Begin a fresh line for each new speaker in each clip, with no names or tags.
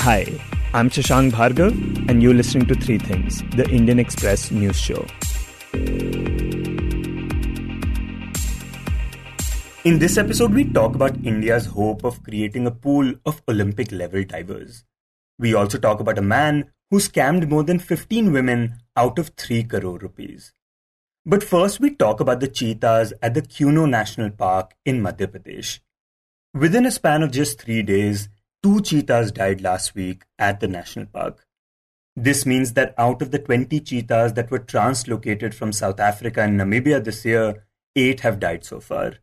Hi, I'm Shashank Bhargava, and you're listening to Three Things, the Indian Express news show. In this episode, we talk about India's hope of creating a pool of Olympic-level divers. We also talk about a man who scammed more than 15 women out of 3 crore rupees. But first, we talk about the cheetahs at the Kuno National Park in Madhya Pradesh. Within a span of just 3 days, 2 cheetahs died last week at the national park. This means that out of the 20 cheetahs that were translocated from South Africa and Namibia this year, 8 have died so far.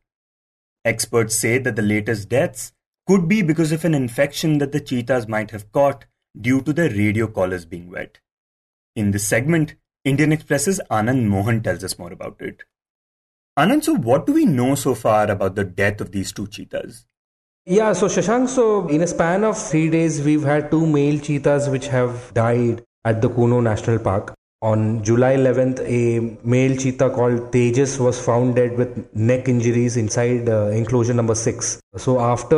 Experts say that the latest deaths could be because of an infection that the cheetahs might have caught due to their radio collars being wet. In this segment, Indian Express's Anand Mohan tells us more about it. Anand, so what do we know so far about the death of these 2 cheetahs?
Yeah, so Shashank, in a span of 3 days, we've had 2 male cheetahs which have died at the Kuno National Park. On July 11th, a male cheetah called Tejas was found dead with neck injuries inside enclosure number 6. So after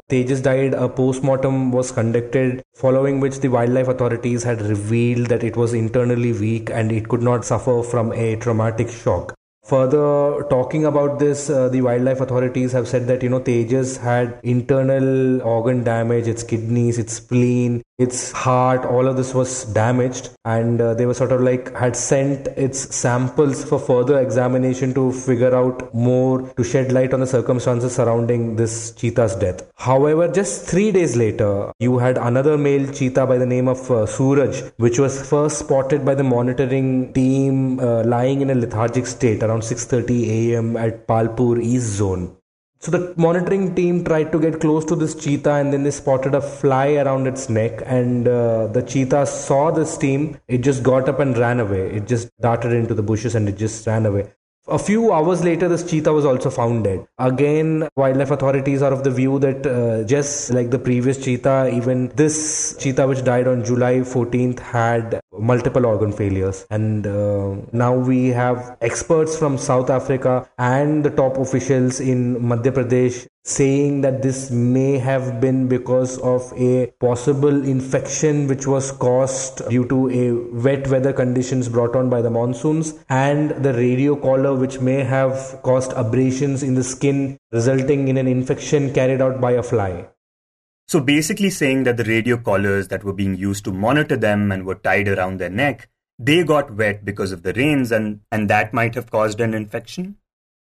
Tejas died, a post-mortem was conducted, following which the wildlife authorities had revealed that it was internally weak and it could not suffer from a traumatic shock. Further, talking about this, the wildlife authorities have said that, Tejas had internal organ damage, its kidneys, its spleen, its heart, all of this was damaged, and they were had sent its samples for further examination to figure out more, to shed light on the circumstances surrounding this cheetah's death. However, just 3 days later, you had another male cheetah by the name of Suraj, which was first spotted by the monitoring team lying in a lethargic state around 6:30 a.m. at Palpur East Zone. So the monitoring team tried to get close to this cheetah, and then they spotted a fly around its neck, and the cheetah saw this team. It just got up and ran away. It just darted into the bushes and it just ran away. A few hours later, this cheetah was also found dead. Again, wildlife authorities are of the view that just like the previous cheetah, even this cheetah which died on July 14th had multiple organ failures. And now we have experts from South Africa and the top officials in Madhya Pradesh saying that this may have been because of a possible infection which was caused due to a wet weather conditions brought on by the monsoons, and the radio collar which may have caused abrasions in the skin resulting in an infection carried out by a fly.
So basically saying that the radio collars that were being used to monitor them and were tied around their neck, they got wet because of the rains, and that might have caused an infection?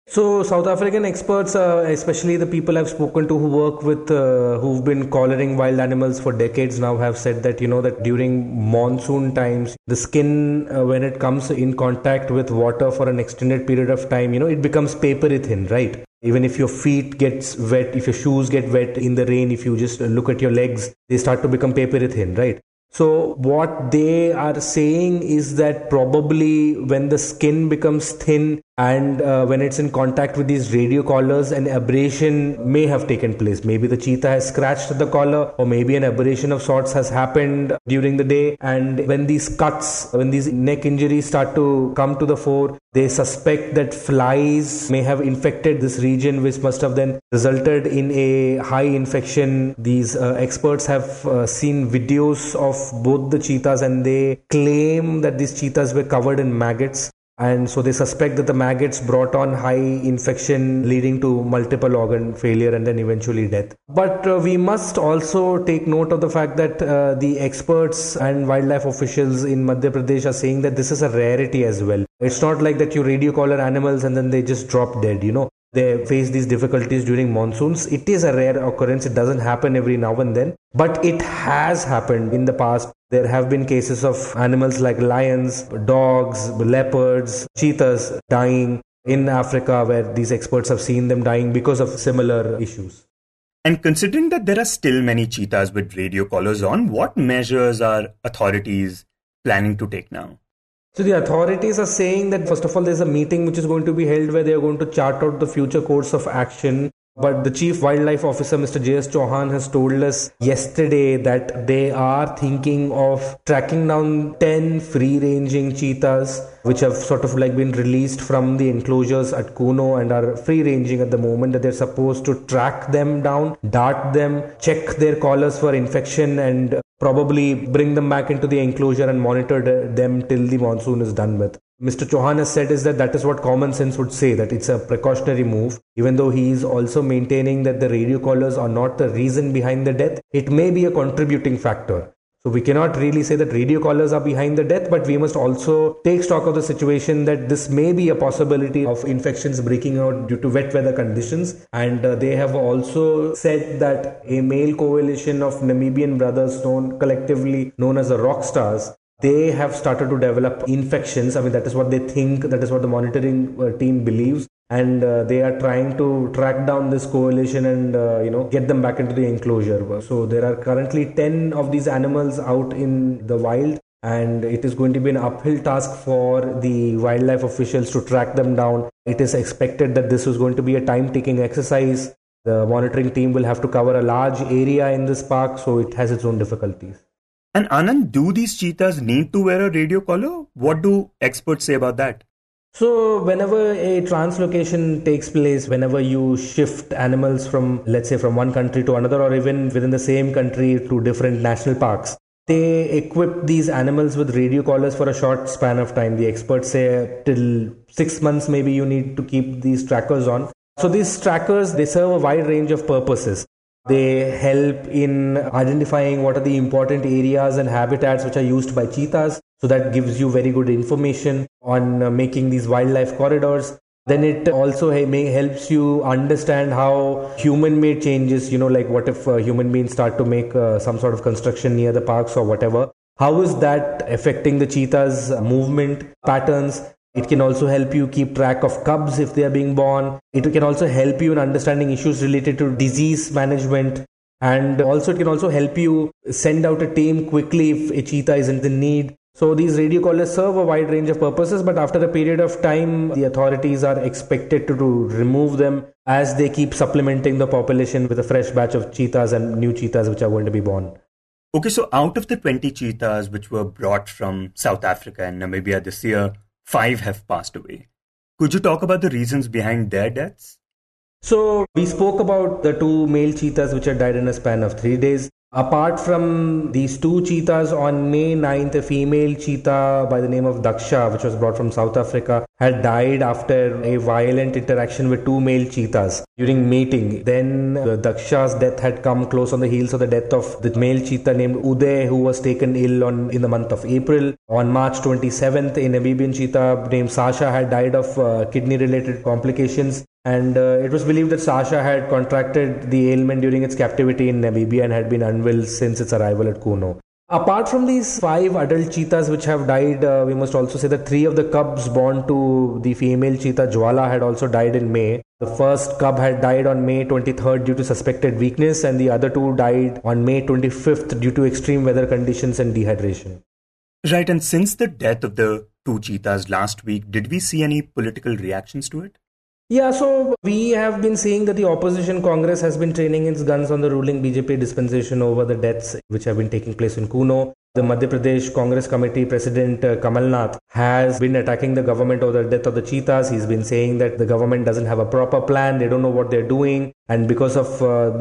So South African experts, especially the people I've spoken to who work with, who've been collaring wild animals for decades now, have said that, that during monsoon times, the skin, when it comes in contact with water for an extended period of time, it becomes papery thin, right? Even if your feet gets wet, if your shoes get wet in the rain, if you just look at your legs, they start to become papery thin, right? So what they are saying is that probably when the skin becomes thin and when it's in contact with these radio collars, an abrasion may have taken place. Maybe the cheetah has scratched the collar, or maybe an abrasion of sorts has happened during the day. And when these cuts, when these neck injuries start to come to the fore, they suspect that flies may have infected this region, which must have then resulted in a high infection. These experts have seen videos of both the cheetahs, and they claim that these cheetahs were covered in maggots. And so they suspect that the maggots brought on high infection, leading to multiple organ failure and then eventually death. But we must also take note of the fact that the experts and wildlife officials in Madhya Pradesh are saying that this is a rarity as well. It's not like that you radio collar animals and then they just drop dead, They face these difficulties during monsoons. It is a rare occurrence. It doesn't happen every now and then, but it has happened in the past. There have been cases of animals like lions, dogs, leopards, cheetahs dying in Africa, where these experts have seen them dying because of similar issues.
And considering that there are still many cheetahs with radio collars on, what measures are authorities planning to take now?
So the authorities are saying that, first of all, there's a meeting which is going to be held where they are going to chart out the future course of action. But the Chief Wildlife Officer, Mr. J.S. Chauhan, has told us yesterday that they are thinking of tracking down 10 free-ranging cheetahs, which have been released from the enclosures at Kuno and are free-ranging at the moment, that they're supposed to track them down, dart them, check their collars for infection and probably bring them back into the enclosure and monitor them till the monsoon is done with. Mr. Chauhan has said is that is what common sense would say, that it's a precautionary move, even though he is also maintaining that the radio collars are not the reason behind the death. It may be a contributing factor. So we cannot really say that radio collars are behind the death, but we must also take stock of the situation that this may be a possibility of infections breaking out due to wet weather conditions. And they have also said that a male coalition of Namibian brothers collectively known as the Rock Stars, they have started to develop infections. I mean, that is what they think, that is what the monitoring team believes. And they are trying to track down this coalition and get them back into the enclosure. So there are currently 10 of these animals out in the wild, and it is going to be an uphill task for the wildlife officials to track them down. It is expected that this is going to be a time-taking exercise. The monitoring team will have to cover a large area in this park, so it has its own difficulties.
And Anand, do these cheetahs need to wear a radio collar? What do experts say about that?
So whenever a translocation takes place, whenever you shift animals from, let's say, from one country to another, or even within the same country to different national parks, they equip these animals with radio collars for a short span of time. The experts say till 6 months maybe you need to keep these trackers on. So these trackers, they serve a wide range of purposes. They help in identifying what are the important areas and habitats which are used by cheetahs. So that gives you very good information on making these wildlife corridors. Then it also helps you understand how human-made changes, like what if human beings start to make some sort of construction near the parks or whatever. How is that affecting the cheetahs' movement patterns? It can also help you keep track of cubs if they are being born. It can also help you in understanding issues related to disease management. And also it can also help you send out a team quickly if a cheetah is in need. So these radio collars serve a wide range of purposes, but after a period of time, the authorities are expected to remove them as they keep supplementing the population with a fresh batch of cheetahs and new cheetahs which are going to be born.
Okay, so out of the 20 cheetahs which were brought from South Africa and Namibia this year, 5 have passed away. Could you talk about the reasons behind their deaths?
So we spoke about the 2 male cheetahs which had died in a span of 3 days. Apart from these 2 cheetahs, on May 9th, a female cheetah by the name of Daksha, which was brought from South Africa, had died after a violent interaction with 2 male cheetahs during mating. Then the Daksha's death had come close on the heels of the death of the male cheetah named Uday, who was taken ill in the month of April. On March 27th, a Namibian cheetah named Sasha had died of kidney-related complications. And it was believed that Sasha had contracted the ailment during its captivity in Namibia and had been unwell since its arrival at Kuno. Apart from these 5 adult cheetahs which have died, we must also say that 3 of the cubs born to the female cheetah Jwala had also died in May. The first cub had died on May 23rd due to suspected weakness, and the other 2 died on May 25th due to extreme weather conditions and dehydration.
Right, and since the death of the 2 cheetahs last week, did we see any political reactions to it?
Yeah, so we have been seeing that the opposition Congress has been training its guns on the ruling BJP dispensation over the deaths which have been taking place in Kuno. The Madhya Pradesh Congress Committee President Kamal Nath has been attacking the government over the death of the cheetahs. He's been saying that the government doesn't have a proper plan, they don't know what they're doing, and because of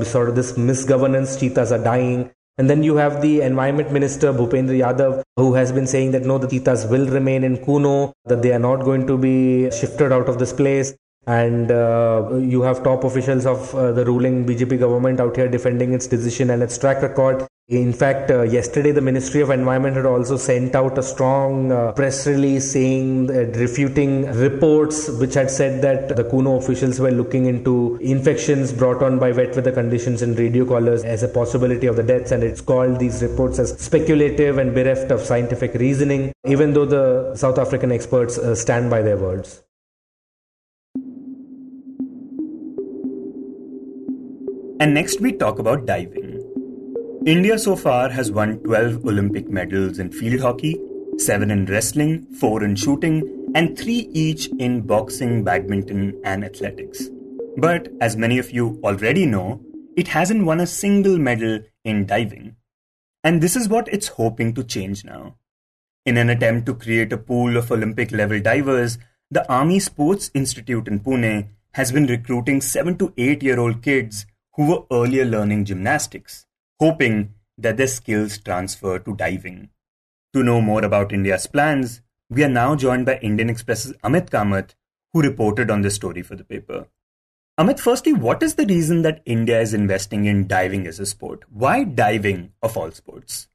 sort of this misgovernance, cheetahs are dying. And then you have the Environment Minister Bhupendra Yadav, who has been saying that no, the cheetahs will remain in Kuno, that they are not going to be shifted out of this place. And you have top officials of the ruling BJP government out here defending its decision and its track record. In fact, yesterday the Ministry of Environment had also sent out a strong press release saying, refuting reports which had said that the Kuno officials were looking into infections brought on by wet weather conditions and radio collars as a possibility of the deaths, and it's called these reports as speculative and bereft of scientific reasoning, even though the South African experts stand by their words.
And next we talk about diving. India so far has won 12 Olympic medals in field hockey, 7 in wrestling, 4 in shooting, and 3 each in boxing, badminton, and athletics. But as many of you already know, it hasn't won a single medal in diving. And this is what it's hoping to change now. In an attempt to create a pool of Olympic level divers, the Army Sports Institute in Pune has been recruiting 7 to 8-year-old kids who were earlier learning gymnastics, hoping that their skills transfer to diving. To know more about India's plans, we are now joined by Indian Express's Amit Kamath, who reported on this story for the paper. Amit, firstly, what is the reason that India is investing in diving as a sport? Why diving of all sports?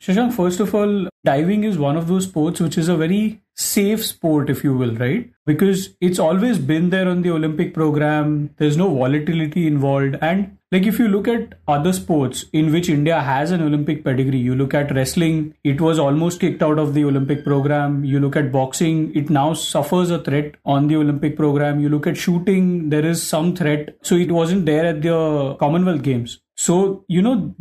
Shashank, first of all, diving is one of those sports which is a very safe sport, if you will, right? Because it's always been there on the Olympic program. There's no volatility involved. And like if you look at other sports in which India has an Olympic pedigree, you look at wrestling, it was almost kicked out of the Olympic program. You look at boxing, it now suffers a threat on the Olympic program. You look at shooting, there is some threat. So it wasn't there at the Commonwealth Games. So,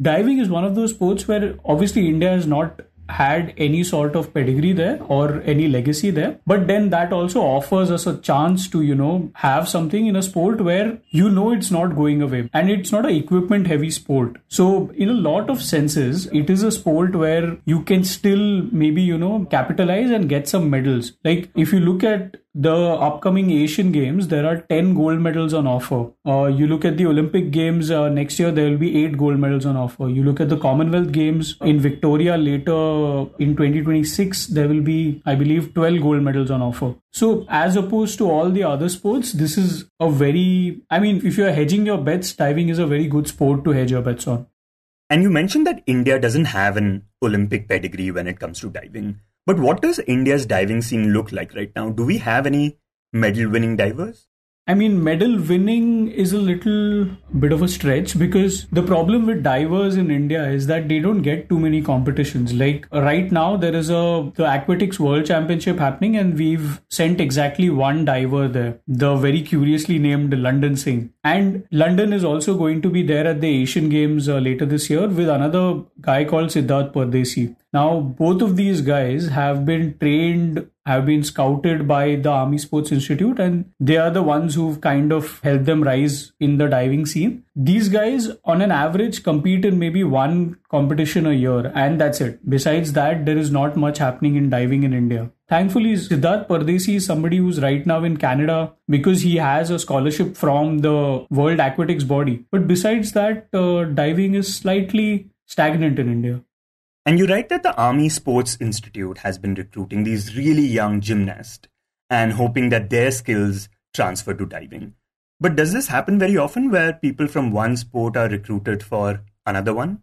diving is one of those sports where obviously India has not had any sort of pedigree there or any legacy there. But then that also offers us a chance to, have something in a sport where it's not going away. And it's not an equipment heavy sport. So in a lot of senses, it is a sport where you can still maybe, capitalize and get some medals. Like if you look at the upcoming Asian Games, there are 10 gold medals on offer. You look at the Olympic Games next year, there will be 8 gold medals on offer. You look at the Commonwealth Games in Victoria later in 2026, there will be, I believe, 12 gold medals on offer. So as opposed to all the other sports, this is if you're hedging your bets, diving is a very good sport to hedge your bets on.
And you mentioned that India doesn't have an Olympic pedigree when it comes to diving. But what does India's diving scene look like right now? Do we have any medal-winning divers?
Medal winning is a little bit of a stretch because the problem with divers in India is that they don't get too many competitions. Like right now, there is the Aquatics World Championship happening and we've sent exactly one diver there, the very curiously named London Singh. And London is also going to be there at the Asian Games later this year with another guy called Siddharth Pardesi. Now, both of these guys have been trained, have been scouted by the Army Sports Institute, and they are the ones who've kind of helped them rise in the diving scene. These guys, on an average, compete in maybe one competition a year, and that's it. Besides that, there is not much happening in diving in India. Thankfully, Siddharth Pardesi is somebody who's right now in Canada because he has a scholarship from the World Aquatics body. But besides that, diving is slightly stagnant in India.
And you write that the Army Sports Institute has been recruiting these really young gymnasts and hoping that their skills transfer to diving. But does this happen very often where people from one sport are recruited for another one?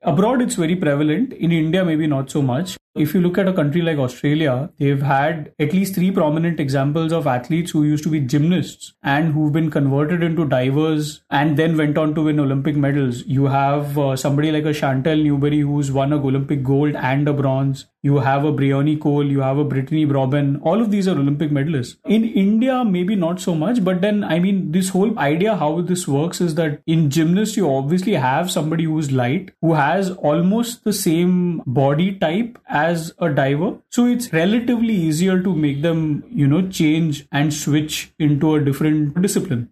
Abroad, it's very prevalent. In India, maybe not so much. If you look at a country like Australia, they've had at least 3 prominent examples of athletes who used to be gymnasts and who've been converted into divers and then went on to win Olympic medals. You have somebody like a Chantal Newbery who's won an Olympic gold and a bronze. You have a Briony Cole, you have a Brittany Robin. All of these are Olympic medalists. In India, maybe not so much, but then, this whole idea how this works is that in gymnasts, you obviously have somebody who's light, who has almost the same body type as a diver. So it's relatively easier to make them, change and switch into a different discipline.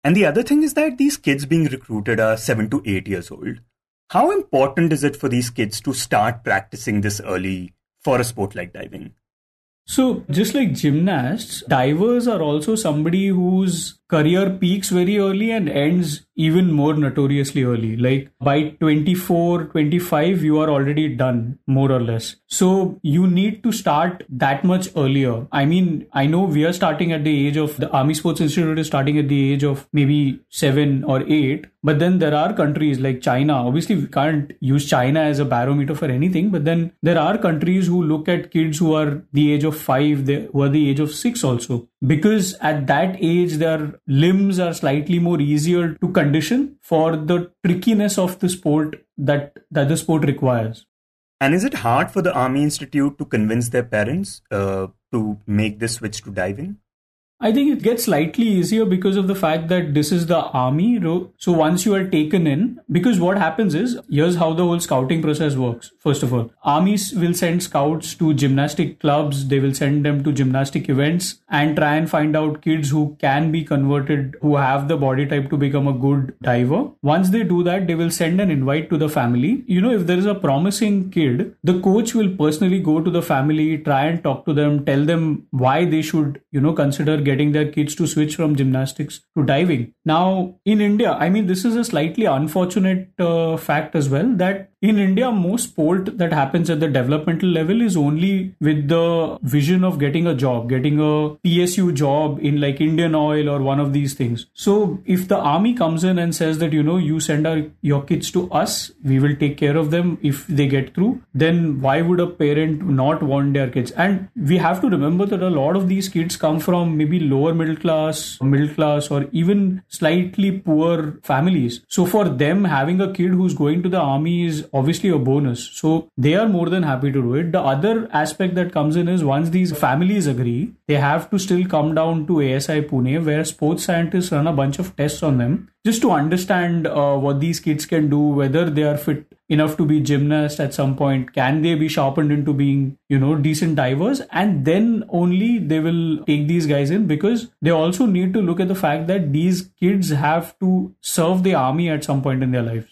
And the other thing is that these kids being recruited are 7 to 8 years old. How important is it for these kids to start practicing this early for a sport like diving?
So just like gymnasts, divers are also somebody whose career peaks very early and ends even more notoriously early. Like by 24, 25, you are already done, more or less. So you need to start that much earlier. I know we are starting at the age of, the Army Sports Institute is starting at the age of maybe 7 or 8. But then there are countries like China. Obviously, we can't use China as a barometer for anything. But then there are countries who look at kids who are the age of 5, who are the age of 6 also. Because at that age, their limbs are slightly more easier to condition for the trickiness of the sport that the sport requires.
And is it hard for the Army Institute to convince their parents to make this switch to diving?
I think it gets slightly easier because of the fact that this is the army. So once you are taken in, because what happens is, here's how the whole scouting process works. First of all, armies will send scouts to gymnastic clubs. They will send them to gymnastic events and try and find out kids who can be converted, who have the body type to become a good diver. Once they do that, they will send an invite to the family. If there is a promising kid, the coach will personally go to the family, try and talk to them, tell them why they should, consider getting getting their kids to switch from gymnastics to diving. Now, in India, I mean, this is a slightly unfortunate fact as well, that in India, most sport that happens at the developmental level is only with the vision of getting a job, getting a PSU job in like Indian Oil or one of these things. So if the army comes in and says that, you send your kids to us, we will take care of them if they get through, then why would a parent not want their kids? And we have to remember that a lot of these kids come from maybe lower middle class, or even slightly poor families. So for them, having a kid who's going to the army is obviously a bonus. So they are more than happy to do it. The other aspect that comes in is once these families agree, they have to still come down to ASI Pune, where sports scientists run a bunch of tests on them just to understand what these kids can do, whether they are fit enough to be gymnasts at some point, can they be sharpened into being, decent divers, and then only they will take these guys in, because they also need to look at the fact that these kids have to serve the army at some point in their lives.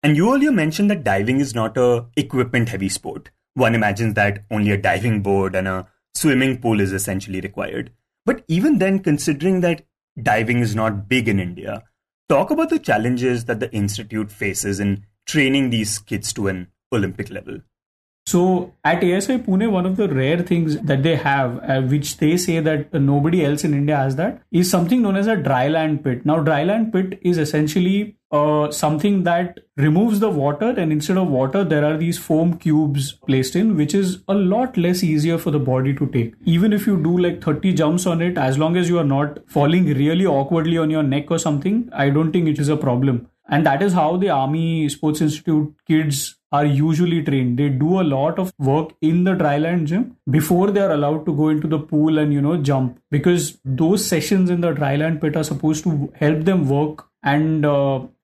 And you earlier mentioned that diving is not a equipment-heavy sport. One imagines that only a diving board and a swimming pool is essentially required. But even then, considering that diving is not big in India, talk about the challenges that the institute faces in training these kids to an Olympic level.
So at ASI Pune, one of the rare things that they have, which they say that nobody else in India has that, is something known as a dryland pit. Now, dryland pit is essentially something that removes the water, and instead of water, there are these foam cubes placed in, which is a lot less easier for the body to take. Even if you do like 30 jumps on it, as long as you are not falling really awkwardly on your neck or something, I don't think it is a problem. And that is how the Army Sports Institute kids are usually trained. They do a lot of work in the dryland gym before they are allowed to go into the pool and, jump. Because those sessions in the dryland pit are supposed to help them work and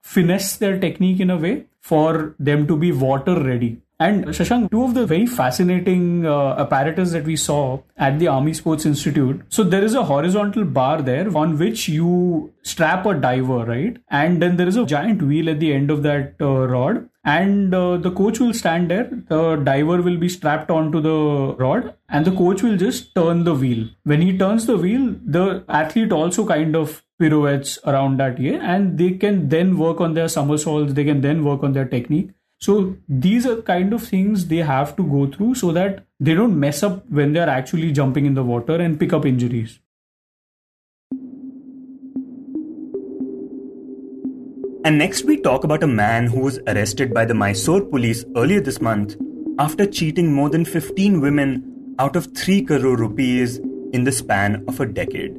finesse their technique in a way for them to be water ready. And Shashank, two of the very fascinating apparatus that we saw at the Army Sports Institute. So there is a horizontal bar there on which you strap a diver, right? And then there is a giant wheel at the end of that rod. And the coach will stand there. The diver will be strapped onto the rod and the coach will just turn the wheel. When he turns the wheel, the athlete also kind of pirouettes around that year, and they can then work on their somersaults. They can then work on their technique. So these are kind of things they have to go through so that they don't mess up when they're actually jumping in the water and pick up injuries.
And next we talk about a man who was arrested by the Mysore police earlier this month after cheating more than 15 women out of 3 crore rupees in the span of a decade.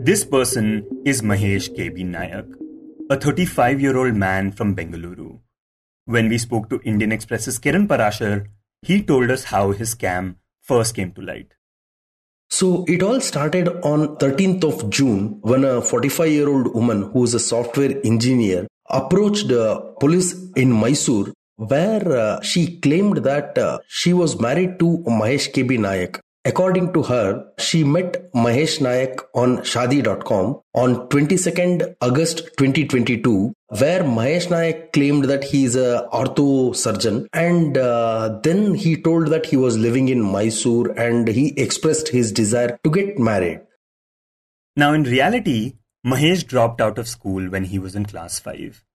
This person is Mahesh KB Nayak, a 35-year-old man from Bengaluru. When we spoke to Indian Express's Kiran Parashar, he told us how his scam first came to light.
So it all started on 13th of June when a 45-year-old woman who is a software engineer approached police in Mysore, where she claimed that she was married to Mahesh KB Nayak. According to her, she met Mahesh Nayak on Shadi.com on 22nd August 2022, where Mahesh Nayak claimed that he is a ortho surgeon, and then he told that he was living in Mysore and he expressed his desire to get married.
Now in reality, Mahesh dropped out of school when he was in class 5.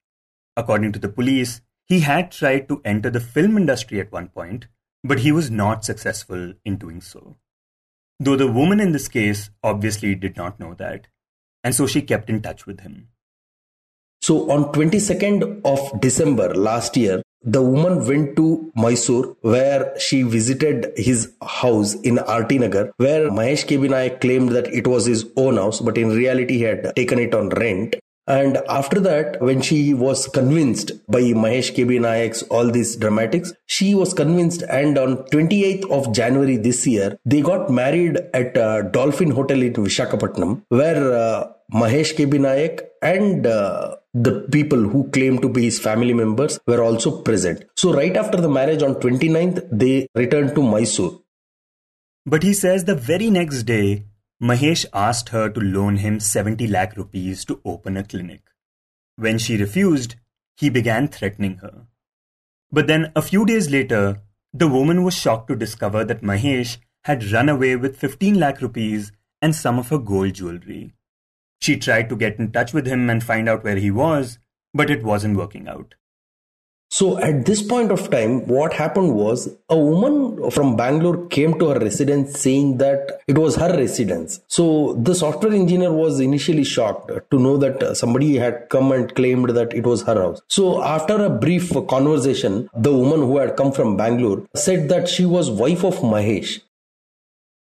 According to the police, he had tried to enter the film industry at one point, but he was not successful in doing so. Though the woman in this case obviously did not know that, and so she kept in touch with him.
So on 22nd of December last year, the woman went to Mysore, where she visited his house in RT Nagar, where Mahesh KB Nayak claimed that it was his own house, but in reality he had taken it on rent. And after that, when she was convinced by Mahesh KB Nayak's all these dramatics, she was convinced, and on 28th of January this year, they got married at Dolphin Hotel in Visakhapatnam, where Mahesh KB Nayak and the people who claim to be his family members were also present. So right after the marriage on 29th, they returned to Mysore.
But he says the very next day, Mahesh asked her to loan him 70 lakh rupees to open a clinic. When she refused, he began threatening her. But then a few days later, the woman was shocked to discover that Mahesh had run away with 15 lakh rupees and some of her gold jewelry. She tried to get in touch with him and find out where he was, but it wasn't working out.
So at this point of time, what happened was a woman from Bangalore came to her residence saying that it was her residence. So the software engineer was initially shocked to know that somebody had come and claimed that it was her house. So after a brief conversation, the woman who had come from Bangalore said that she was wife of Mahesh.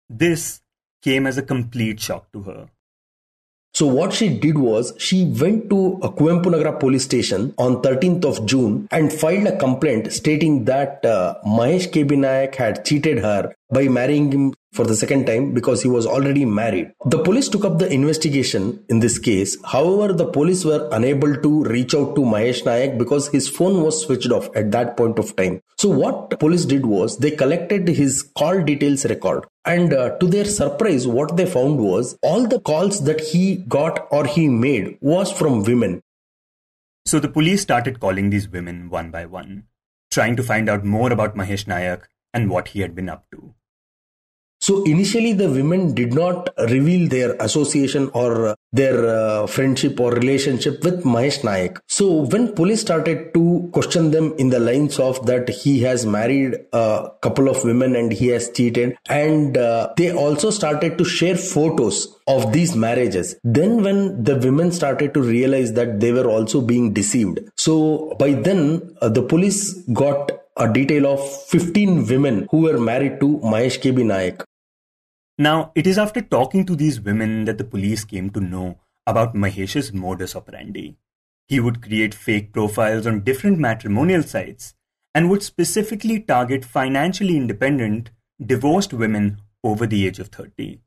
This came as a complete shock to her.
So what she did was she went to a Kuvempu Nagara police station on 13th of June and filed a complaint stating that Mahesh KB Nayak had cheated her by marrying him for the second time because he was already married. The police took up the investigation in this case. However, the police were unable to reach out to Mahesh Nayak because his phone was switched off at that point of time. So what police did was they collected his call details record. And to their surprise, what they found was all the calls that he got or he made was from women.
So the police started calling these women one by one, trying to find out more about Mahesh Nayak and what he had been up to.
So initially the women did not reveal their association or their friendship or relationship with Mahesh Nayak. So when police started to question them in the lines of that he has married a couple of women and he has cheated, and they also started to share photos of these marriages. Then when the women started to realize that they were also being deceived. So by then the police got a detail of 15 women who were married to Mahesh KB Nayak.
Now, it is after talking to these women that the police came to know about Mahesh's modus operandi. He would create fake profiles on different matrimonial sites and would specifically target financially independent, divorced women over the age of 30.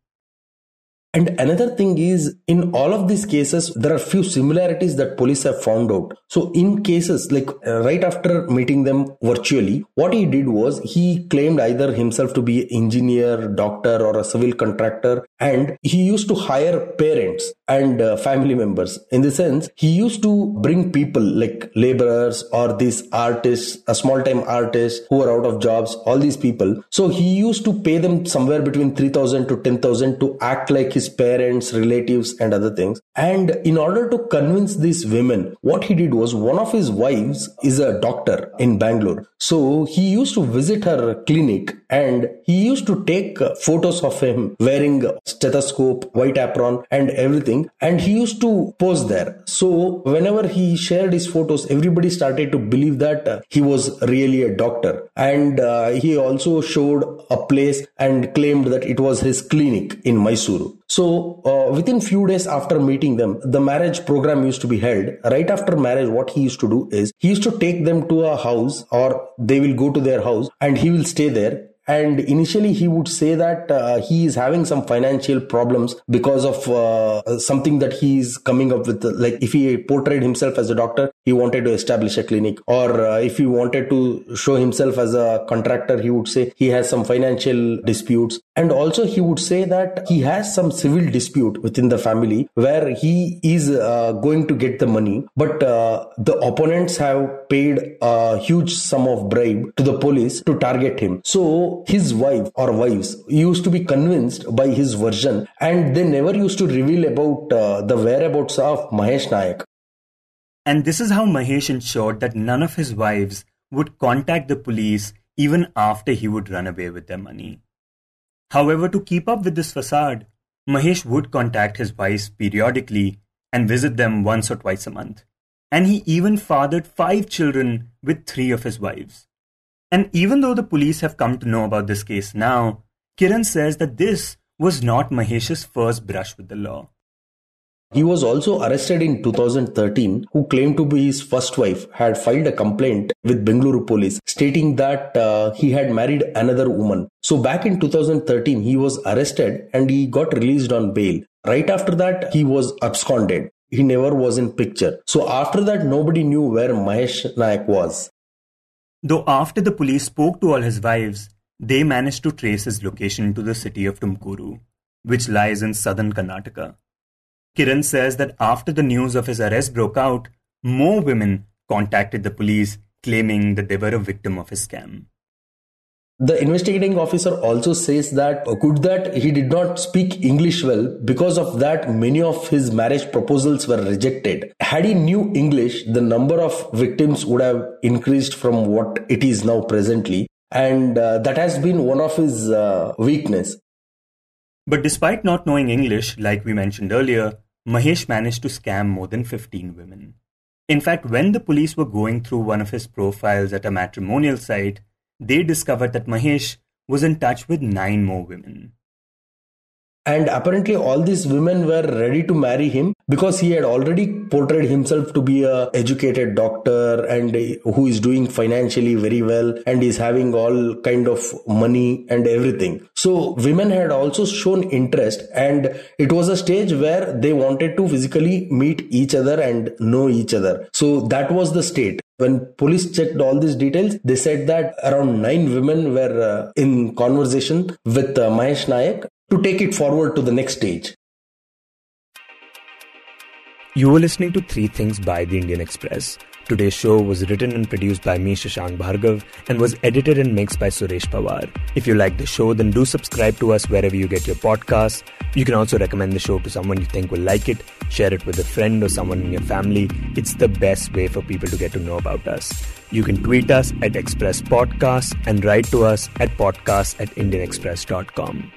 And another thing is, in all of these cases, there are few similarities that police have found out. So in cases like right after meeting them virtually, what he did was he claimed either himself to be an engineer, doctor or a civil contractor, and he used to hire parents and family members. In the sense, he used to bring people like laborers or these artists, a small-time artists who are out of jobs, all these people. So he used to pay them somewhere between 3,000 to 10,000 to act like his parents, relatives and other things. And in order to convince these women, what he did was one of his wives is a doctor in Bangalore. So he used to visit her clinic and he used to take photos of him wearing a stethoscope, white apron and everything. And he used to pose there. So whenever he shared his photos, everybody started to believe that he was really a doctor. And he also showed a place and claimed that it was his clinic in Mysuru. So within few days after meeting them, the marriage program used to be held. Right after marriage, what he used to do is he used to take them to a house or they will go to their house and he will stay there. And initially he would say that he is having some financial problems because of something that he is coming up with. Like if he portrayed himself as a doctor, he wanted to establish a clinic. Or if he wanted to show himself as a contractor, he would say he has some financial disputes. And also he would say that he has some civil dispute within the family where he is going to get the money. But the opponents have paid a huge sum of bribe to the police to target him. So his wife or wives used to be convinced by his version and they never used to reveal about the whereabouts of Mahesh Nayak.
And this is how Mahesh ensured that none of his wives would contact the police even after he would run away with their money. However, to keep up with this facade, Mahesh would contact his wives periodically and visit them once or twice a month. And he even fathered 5 children with 3 of his wives. And even though the police have come to know about this case now, Kiran says that this was not Mahesh's first brush with the law.
He was also arrested in 2013, who claimed to be his first wife, had filed a complaint with Bengaluru police stating that he had married another woman. So back in 2013, he was arrested and he got released on bail. Right after that, he was absconded. He never was in picture. So after that, nobody knew where Mahesh Nayak was.
Though after the police spoke to all his wives, they managed to trace his location to the city of Tumkuru, which lies in southern Karnataka. Kiran says that after the news of his arrest broke out, more women contacted the police claiming that they were a victim of his scam.
The investigating officer also says that could that he did not speak English well, because of that many of his marriage proposals were rejected. Had he knew English, the number of victims would have increased from what it is now presently, and that has been one of his weakness.
But despite not knowing English, like we mentioned earlier, Mahesh managed to scam more than 15 women. In fact, when the police were going through one of his profiles at a matrimonial site, they discovered that Mahesh was in touch with 9 more women.
And apparently all these women were ready to marry him because he had already portrayed himself to be a educated doctor and who is doing financially very well and is having all kind of money and everything. So women had also shown interest, and it was a stage where they wanted to physically meet each other and know each other. So that was the state. When police checked all these details, they said that around 9 women were in conversation with Mahesh Nayak to take it forward to the next stage.
You were listening to 3 Things by the Indian Express. Today's show was written and produced by me, Shashank Bhargava, and was edited and mixed by Suresh Pawar. If you like the show, then do subscribe to us wherever you get your podcasts. You can also recommend the show to someone you think will like it. Share it with a friend or someone in your family. It's the best way for people to get to know about us. You can tweet us at Express Podcasts and write to us at podcasts@indianexpress.com.